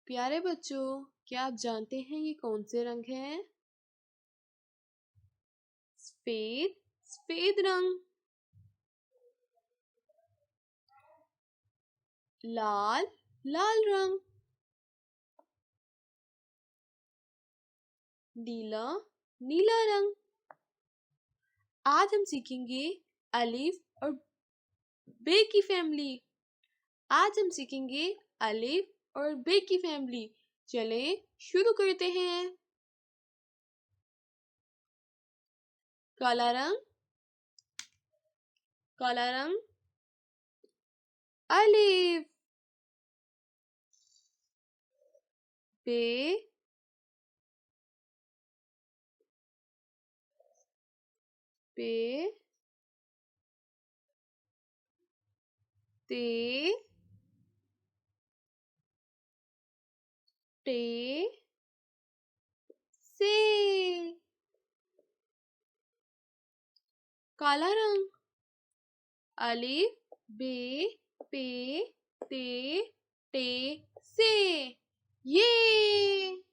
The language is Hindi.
प्यारे बच्चों, क्या आप जानते हैं ये कौन से रंग हैं? सफेद, सफेद रंग। लाल, लाल रंग। नीला, नीला रंग। आज हम सीखेंगे अलिफ और बे की फैमिली। आज हम सीखेंगे अलिफ और बे की फैमिली। चलें शुरू करते हैं। काला रंग, काला रंग। अलिफ। बे, पे, ते, टे, से। काला रंग। अलिफ, बे, पे, ते, टे, से। ये